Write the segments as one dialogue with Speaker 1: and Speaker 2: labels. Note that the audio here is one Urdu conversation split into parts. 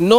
Speaker 1: 9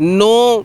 Speaker 1: 9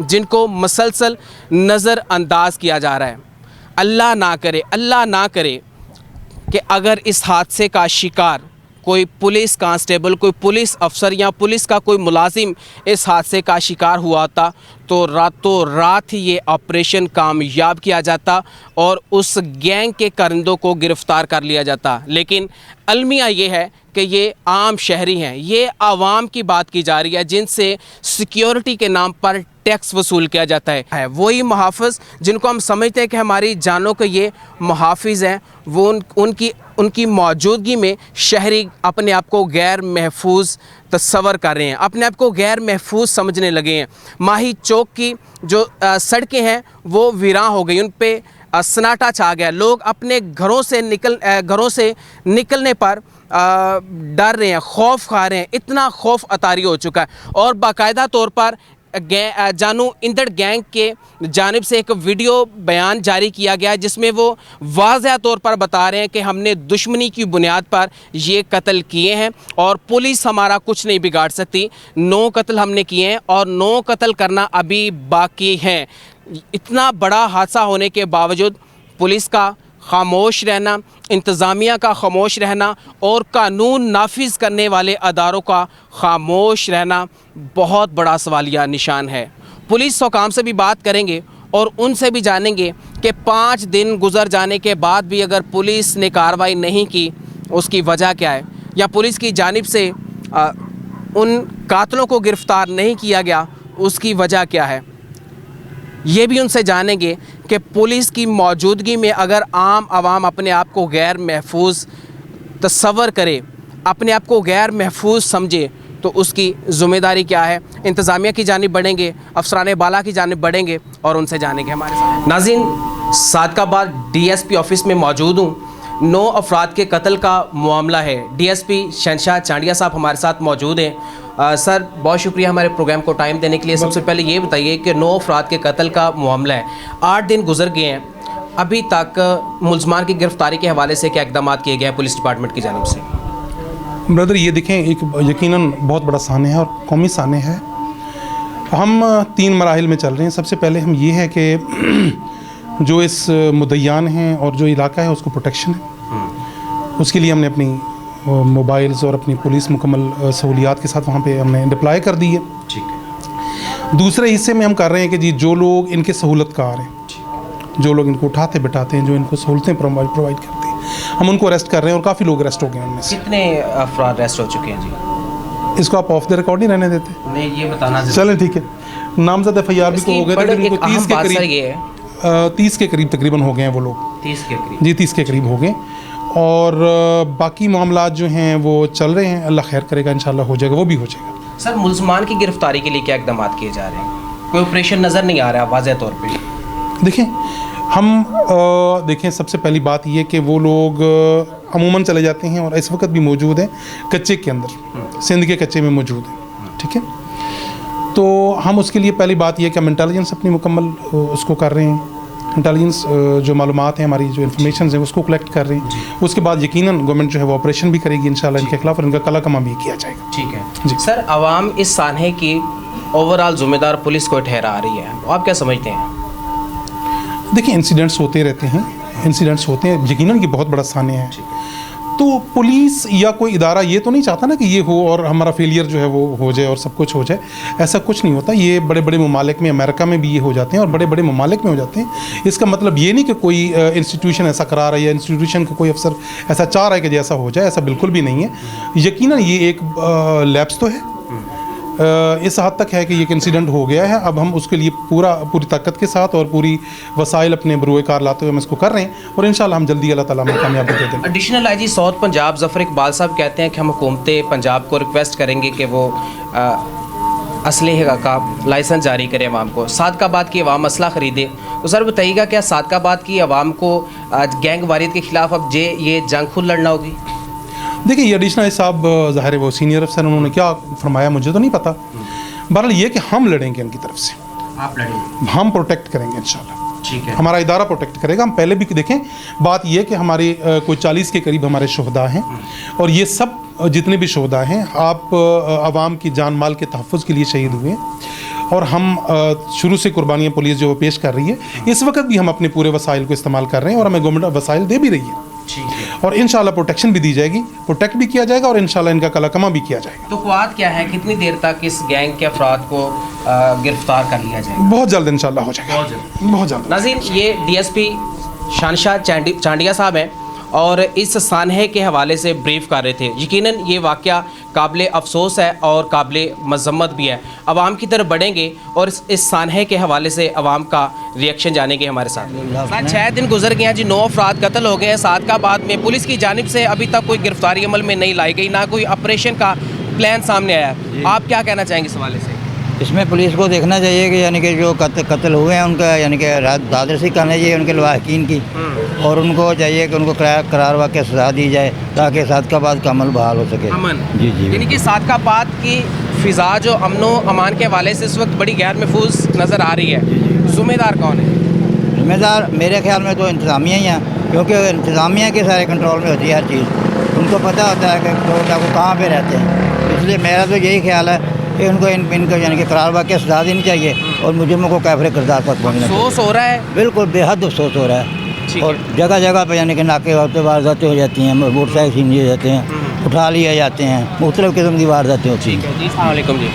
Speaker 1: جن کو مسلسل نظر انداز کیا جا رہا ہے. اللہ نہ کرے کہ اگر اس حادثے کا شکار کوئی پولیس کانسٹیبل، کوئی پولیس افسر یا پولیس کا کوئی ملازم اس حادثے کا شکار ہوا تھا تو راتوں رات ہی یہ آپریشن کامیاب کیا جاتا اور اس گینگ کے کرندوں کو گرفتار کر لیا جاتا. لیکن المیہ یہ ہے کہ یہ عام شہری ہیں، یہ عوام کی بات کی جا رہی ہے جن سے سیکیورٹی کے نام پر ٹیکس وصول کیا جاتا ہے. وہی محافظ جن کو ہم سمجھتے ہیں کہ ہماری جانوں کے یہ محافظ ہیں، وہ ان کی موجودگی میں شہری اپنے آپ کو غیر محفوظ تصور کر رہے ہیں، اپنے آپ کو غیر محفوظ سمجھنے لگے ہیں. ماہی چوک کی جو سڑکیں ہیں وہ ویراں ہو گئی، ان پہ سناٹا چھا گیا. لوگ اپنے گھروں سے نکلنے پر ڈر رہے ہیں، خوف کھا رہے ہیں. اتنا خوف اطاری ہو چکا ہے. اور باقاعدہ طور پر جانو اندڑ گینگ کے جانب سے ایک ویڈیو بیان جاری کیا گیا جس میں وہ واضح طور پر بتا رہے ہیں کہ ہم نے دشمنی کی بنیاد پر یہ قتل کیے ہیں اور پولیس ہمارا کچھ نہیں بگاڑ سکتی. 9 قتل ہم نے کیے ہیں اور 9 قتل کرنا ابھی باقی ہیں. اتنا بڑا حادثہ ہونے کے باوجود پولیس کا خاموش رہنا، انتظامیہ کا خاموش رہنا اور قانون نافذ کرنے والے اداروں کا خاموش رہنا بہت بڑا سوالیہ نشان ہے. پولیس حکام سے بھی بات کریں گے اور ان سے بھی جانیں گے کہ 5 دن گزر جانے کے بعد بھی اگر پولیس نے کارروائی نہیں کی اس کی وجہ کیا ہے، یا پولیس کی جانب سے ان قاتلوں کو گرفتار نہیں کیا گیا اس کی وجہ کیا ہے. یہ بھی ان سے جانیں گے کہ پولیس کی موجودگی میں اگر عام عوام اپنے آپ کو غیر محفوظ تصور کرے، اپنے آپ کو غیر محفوظ سمجھے تو اس کی ذمہ داری کیا ہے. انتظامیہ کی جانب بڑھیں گے، افسران بالا کی جانب بڑھیں گے اور ان سے جانیں گے. ہمارے ساتھ ناظرین صادقآباد DSP آفس میں موجود ہوں. 9 افراد کے قتل کا معاملہ ہے. DSP شہنشاہ چانڈیا صاحب ہمارے ساتھ موجود ہیں. سر بہت شکریہ ہمارے پروگرام کو ٹائم دینے کے لیے. سب سے پہلے یہ بتائیے کہ 9 افراد کے قتل کا معاملہ ہے، 8 دن گزر گئے ہیں، ابھی تک ملزمان کی گرفتاری کے حوالے سے کیا اقدامات کیے گئے ہیں پولیس ڈپارٹمنٹ کی جانب سے؟
Speaker 2: برادر یہ دیکھیں، ایک یقیناً بہت بڑا سانحہ ہے اور قومی سانحہ ہے. ہم 3 مراحل میں چل رہے ہیں. سب سے پہلے ہم یہ ہے کہ جو اس مدعیان ہیں اور جو علاقہ ہے اس کو پروٹیکشن ہے. اس کے لیے ہم نے اپنی موبائلز اور اپنی پولیس مکمل سہولیات کے ساتھ وہاں پہ ہم نے ڈپلائی کر دی ہے.
Speaker 1: ٹھیک ہے.
Speaker 2: دوسرے حصے میں ہم کر رہے ہیں کہ جی جو لوگ ان کے سہولت کار ہیں، جو لوگ ان کو اٹھاتے بٹھاتے ہیں، جو ان کو سہولتیں پرووائڈ کرتے ہیں، ہم ان کو اریسٹ کر رہے ہیں اور کافی لوگ اریسٹ ہو گئے ہیں. ان میں سے
Speaker 1: کتنے افراد اریسٹ ہو چکے ہیں جی؟
Speaker 2: اس کو آپ آف دا ریکارڈ نہیں رہنے دیتے؟
Speaker 1: نہیں، یہ بتانا
Speaker 2: چلیں ٹھیک ہے. نامزد FIR بھی کو ہو گئے تھے، ان کو 30 کے قریب تقریباً ہو گئے ہیں وہ لوگ.
Speaker 1: 30 کے قریب؟
Speaker 2: جی 30 کے قریب ہو گئے. اور باقی معاملات جو ہیں وہ چل رہے ہیں. اللہ خیر کرے گا، انشاءاللہ ہو جائے گا، وہ بھی ہو جائے گا.
Speaker 1: سر ملزمان کی گرفتاری کے لیے کیا اقدامات کیے جا رہے ہیں؟ کوئی آپریشن نظر نہیں آ رہا واضح طور پہ.
Speaker 2: دیکھیں دیکھیں سب سے پہلی بات یہ کہ وہ لوگ عموماً چلے جاتے ہیں اور اس وقت بھی موجود ہیں کچے کے اندر، سندھ کے کچے میں موجود ہیں. ٹھیک ہے. تو ہم اس کے لیے پہلی بات یہ کہ ہم انٹیلیجنس اپنی مکمل اس کو کر رہے ہیں. انٹیلیجنس جو معلومات ہیں، ہماری جو انفارمیشنز ہیں اس کو کلیکٹ کر رہے ہیں. اس کے بعد یقیناً گورنمنٹ جو ہے وہ آپریشن بھی کرے گی انشاءاللہ ان کے خلاف، اور ان کا کلا کما بھی کیا جائے گا.
Speaker 1: ٹھیک ہے
Speaker 2: جی.
Speaker 1: سر عوام اس سانحے کی اوور آل ذمہ دار پولیس کو ٹھہرا رہی ہے، آپ کیا سمجھتے ہیں؟
Speaker 2: دیکھیں انسیڈنٹس ہوتے رہتے ہیں، یقیناً کہ بہت بڑا سانحہ ہے. تو پولیس یا کوئی ادارہ یہ تو نہیں چاہتا نا کہ یہ ہو اور ہمارا فیلئر جو ہے وہ ہو جائے اور سب کچھ ہو جائے. ایسا کچھ نہیں ہوتا. یہ بڑے بڑے ممالک میں، امریکہ میں بھی یہ ہو جاتے ہیں اور بڑے بڑے ممالک میں ہو جاتے ہیں. اس کا مطلب یہ نہیں کہ کوئی انسٹیٹیوشن ایسا کرا رہا ہے یا انسٹیٹیوشن کا کوئی افسر ایسا چاہ رہا ہے کہ جیسا ہو جائے. ایسا بالکل بھی نہیں ہے. یقیناً یہ ایک لیپس تو ہے، اس حد تک ہے کہ یہ انسیڈنٹ ہو گیا ہے. اب ہم اس کے لیے پوری طاقت کے ساتھ اور پوری وسائل اپنے بروئے کار لاتے ہوئے ہم اس کو کر رہے ہیں اور انشاءاللہ ہم جلدی اللہ تعالیٰ ہمیں کامیابی دے دیں.
Speaker 1: Additional IG south Punjab Zafar Iqbal صاحب کہتے ہیں کہ ہم حکومت پنجاب کو ریکویسٹ کریں گے کہ وہ اسلحے کا لائسنس جاری کرے عوام کو. صادقآباد کی عوام اسلحہ خریدے. تو سر بتائیے گا کیا صادقآباد کی عوام کو گینگ واریت کے خلاف اب یہ جنگ خود لڑنا ہوگی؟
Speaker 2: دیکھیں یہ ایڈیشنل صاحب ظاہر ہے وہ سینئر افسر، انہوں نے کیا فرمایا مجھے تو نہیں پتہ. بہرحال یہ کہ ہم لڑیں گے ان کی طرف سے.
Speaker 1: آپ لڑیں گے؟
Speaker 2: ہم پروٹیکٹ کریں گے انشاءاللہ.
Speaker 1: ٹھیک ہے.
Speaker 2: ہمارا ادارہ پروٹیکٹ کرے گا. ہم پہلے بھی دیکھیں بات یہ کہ ہمارے کوئی 40 کے قریب ہمارے شہداء ہیں اور یہ سب جتنے بھی شہداء ہیں آپ عوام کی جان مال کے تحفظ کے لیے شہید ہوئے. اور ہم شروع سے قربانیاں پولیس جو پیش کر رہی ہے. اس وقت بھی ہم اپنے پورے وسائل کو استعمال کر رہے ہیں اور ہمیں گورنمنٹ وسائل دے بھی رہی ہے, اور انشاءاللہ پروٹیکشن بھی دی جائے گی, پروٹیکٹ بھی کیا جائے گا اور انشاءاللہ ان کا کلا کما بھی کیا جائے گا.
Speaker 1: تو توقعات کیا ہے, کتنی دیر تک اس گینگ کے افراد کو گرفتار کر لیا جائے گا؟
Speaker 2: بہت جلد انشاءاللہ ہو جائے گا, بہت جلد.
Speaker 1: ناظرین, یہ ڈی ایس پی شانشاہ چانڈیا صاحب ہیں اور اس سانحے کے حوالے سے بریف کر رہے تھے. یقیناً یہ واقعہ قابل افسوس ہے اور قابل مذمت بھی ہے. عوام کی طرف بڑھیں گے اور اس سانحے کے حوالے سے عوام کا ریئیکشن جانیں گے ہمارے ساتھ. 6 دن گزر گئے ہیں جی, 9 افراد قتل ہو گئے ہیں. صادقآباد میں پولیس کی جانب سے ابھی تک کوئی گرفتاری عمل میں نہیں لائی گئی, نہ کوئی آپریشن کا پلان سامنے آیا ہے. آپ کیا کہنا چاہیں گے اس حوالے سے؟
Speaker 3: اس میں پولیس کو دیکھنا چاہیے کہ یعنی کہ جو قتل ہوئے ہیں ان کا یعنی کہ دادرسی کرنا چاہیے ان کے لواحقین کی, اور ان کو چاہیے کہ ان کو قرار واقع سزا دی جائے تاکہ صادقآباد کا عمل بحال ہو سکے. جی جی,
Speaker 1: یعنی کہ صادقآباد کی فضا جو امن و امان کے حوالے سے اس وقت بڑی غیر محفوظ نظر آ رہی ہے. ذمہ دار کون ہے؟
Speaker 3: ذمہ دار میرے خیال میں تو انتظامیہ ہی ہیں, کیونکہ انتظامیہ کے سارے کنٹرول میں ہوتی ہے ہر چیز. ان کو پتہ ہوتا ہے کہ وہ کہاں پہ رہتے ہیں. اس لیے میرا تو یہی خیال ہے کہ ان کو یعنی کہ قرار واقع سزا دینی چاہیے اور مجرموں کو کیفر کردار تک پہنچنا چاہیے.
Speaker 1: افسوس ہو رہا ہے,
Speaker 3: بالکل بے حد افسوس ہو رہا ہے. اور جگہ جگہ پہ یعنی کہ ناکے وارداتیں ہو جاتی ہیں, موٹر سائیکل چھین لیے جاتے ہیں, اٹھا لیے جاتے ہیں, مختلف قسم کی وارداتیں ہوتی ہیں.
Speaker 1: جی السلام علیکم. جی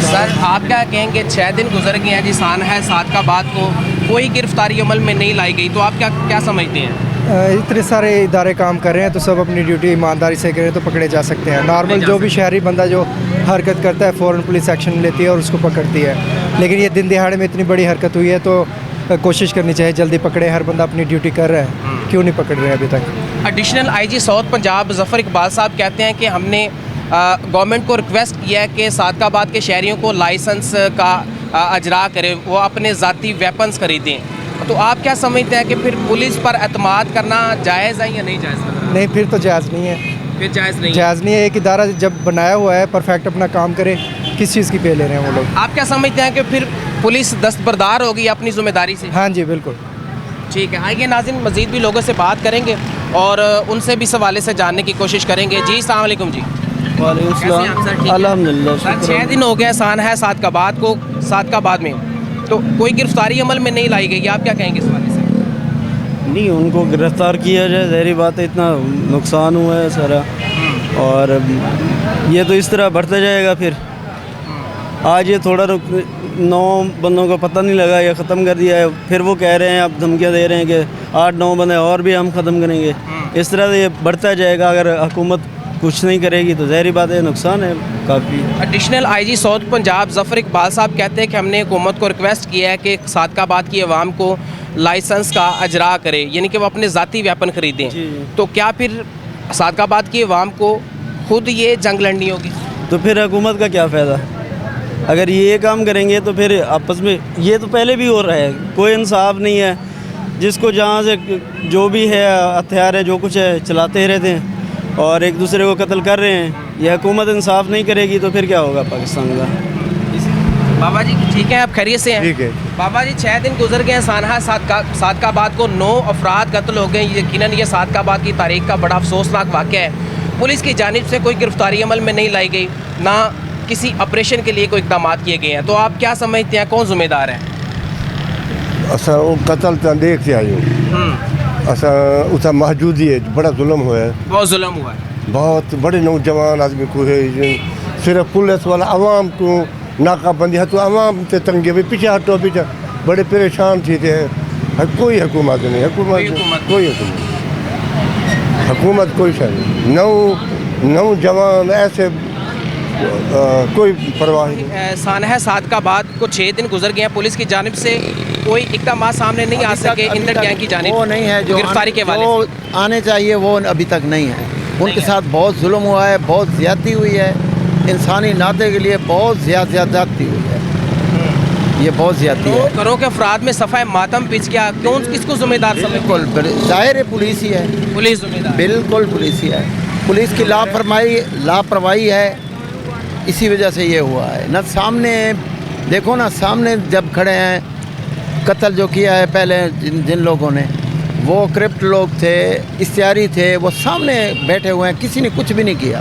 Speaker 1: سر, آپ کیا کہیں گے, 6 دن گزر گئے ہیں جی, سانحہ صادقآباد کو کوئی گرفتاری عمل میں نہیں لائی گئی, تو آپ کیا سمجھتے ہیں؟
Speaker 4: اتنے سارے ادارے کام کر رہے ہیں تو سب اپنی ڈیوٹی ایمانداری سے کریں تو پکڑے جا سکتے ہیں. نارمل جو بھی شہری بندہ جو حرکت کرتا ہے فوراً پولیس ایکشن لیتی ہے اور اس کو پکڑتی ہے. لیکن یہ دن دہاڑے میں اتنی بڑی حرکت ہوئی ہے تو کوشش کرنی چاہیے جلدی پکڑے. ہر بندہ اپنی ڈیوٹی کر رہا ہے, کیوں نہیں پکڑ رہے ابھی تک؟
Speaker 1: Additional IG South Punjab Zafar Iqbal صاحب کہتے ہیں کہ ہم نے گورنمنٹ کو ریکویسٹ کیا ہے کہ صادقآباد کے شہریوں کو لائسنس کا اجرا کرے, وہ اپنے ذاتی ویپنز خریدیں. تو آپ کیا سمجھتے ہیں کہ پھر پولیس پر اعتماد کرنا جائز ہے یا نہیں جائز؟
Speaker 4: نہیں, پھر تو جائز نہیں ہے.
Speaker 1: پھر جائز نہیں
Speaker 4: ہے. ایک ادارہ جب بنایا ہوا ہے پرفیکٹ اپنا کام کرے, کس چیز کی پے لے رہے ہیں وہ لوگ؟
Speaker 1: آپ کیا سمجھتے ہیں کہ پھر پولیس دستبردار ہوگی اپنی ذمہ داری سے؟
Speaker 4: ہاں جی بالکل.
Speaker 1: ٹھیک ہے, آئیے ناظرین, مزید بھی لوگوں سے بات کریں گے اور ان سے بھی اس حوالے سے جاننے کی کوشش کریں گے. جی السلام علیکم. جی
Speaker 5: وعلیکم السلام. الحمدللہ.
Speaker 1: سر, 6 دن ہو گئے سانحہ صادقآباد میں, تو کوئی گرفتاری عمل میں نہیں لائی گئی, آپ کیا کہیں گے اس حوالے سے؟
Speaker 5: نہیں, ان کو گرفتار کیا جائے, ظاہری بات ہے اتنا نقصان ہوا ہے سارا, اور یہ تو اس طرح بڑھتا جائے گا. پھر آج یہ تھوڑا 9 بندوں کو پتہ نہیں لگا, یہ ختم کر دیا ہے, پھر وہ کہہ رہے ہیں, اب دھمکیاں دے رہے ہیں کہ 8-9 بندے اور بھی ہم ختم کریں گے. اس طرح سے یہ بڑھتا جائے گا. اگر حکومت کچھ نہیں کرے گی تو ظاہری بات ہے نقصان ہے کافی.
Speaker 1: Additional IG South Punjab Zafar Iqbal صاحب کہتے ہیں کہ ہم نے حکومت کو ریکویسٹ کیا ہے کہ صادقآباد کی عوام کو لائسنس کا اجرا کرے, یعنی کہ وہ اپنے ذاتی ویپن خریدیں. تو کیا پھر صادقآباد کی عوام کو خود یہ جنگ لڑنی ہوگی؟
Speaker 5: تو پھر حکومت کا کیا فائدہ؟ اگر یہ کام کریں گے تو پھر آپس میں, یہ تو پہلے بھی ہو رہا ہے, کوئی انصاف نہیں ہے. جس کو جہاں سے جو بھی ہے ہتھیار ہے جو کچھ ہے چلاتے رہتے ہیں اور ایک دوسرے کو قتل کر رہے ہیں. یہ حکومت انصاف نہیں کرے گی تو پھر کیا ہوگا پاکستان کا؟
Speaker 1: بابا جی ٹھیک ہے, آپ خیریت سے ہیں؟
Speaker 6: ٹھیک ہے.
Speaker 1: بابا جی 6 دن گزر گئے ہیں, سانحہ صادقآباد کو 9 افراد قتل ہو گئے. یقیناً یہ صادقآباد کی تاریخ کا بڑا افسوسناک واقعہ ہے. پولیس کی جانب سے کوئی گرفتاری عمل میں نہیں لائی گئی, نہ کسی آپریشن کے لیے کوئی اقدامات کیے گئے ہیں. تو آپ کیا سمجھتے ہیں کون ذمہ دار ہے؟
Speaker 6: اصل وہ قتل تو دیکھتے آئے اصل اتنا محدودی ہے, بڑا ظلم ہوا ہے,
Speaker 1: بہت ظلم ہوا ہے.
Speaker 6: بہت بڑے نوجوان آدمی کو ہے, صرف پولیس والا عوام کو ناکہ بندی ہے تو عوام سے تنگی ہوئی, پیچھے ہٹو پیچھے, بڑے پریشان تھے. کوئی حکومت نہیں, حکومت کوئی شاید نہیں. نوجوان ایسے کوئی پرواہ نہیں.
Speaker 1: سانحہ صادقآباد کو 6 دن گزر گئے ہیں, پولیس کی جانب سے کوئی اقدامات سامنے نہیں آ سکے انٹر گینگ کی جانب,
Speaker 7: وہ نہیں ہے جو
Speaker 1: گرفتاری کے حوالے
Speaker 7: جو
Speaker 1: سے
Speaker 7: آنے چاہیے وہ ابھی تک نہیں ہے. ان کے ساتھ بہت ظلم ہوا ہے, بہت زیادتی ہوئی ہے, انسانی ناطے کے لیے بہت زیادتی ہوئی ہے. یہ بہت زیادتی ہے.
Speaker 1: گھروں کے افراد میں صفحہ ماتم پچ گیا, کس کو ذمہ دار سمجھتے ہیں؟
Speaker 7: بالکل ظاہر ہے پولیس ہی ہے.
Speaker 1: پولیس ذمہ دار,
Speaker 7: بالکل پولیس ہی ہے. پولیس کی لاپرواہی ہے, اسی وجہ سے یہ ہوا ہے. نہ سامنے دیکھو, نا سامنے جب کھڑے ہیں, قتل جو کیا ہے پہلے جن لوگوں نے, وہ کرپٹ لوگ تھے, اشتہاری تھے, وہ سامنے بیٹھے ہوئے ہیں, کسی نے کچھ بھی نہیں کیا.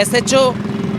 Speaker 1: SHO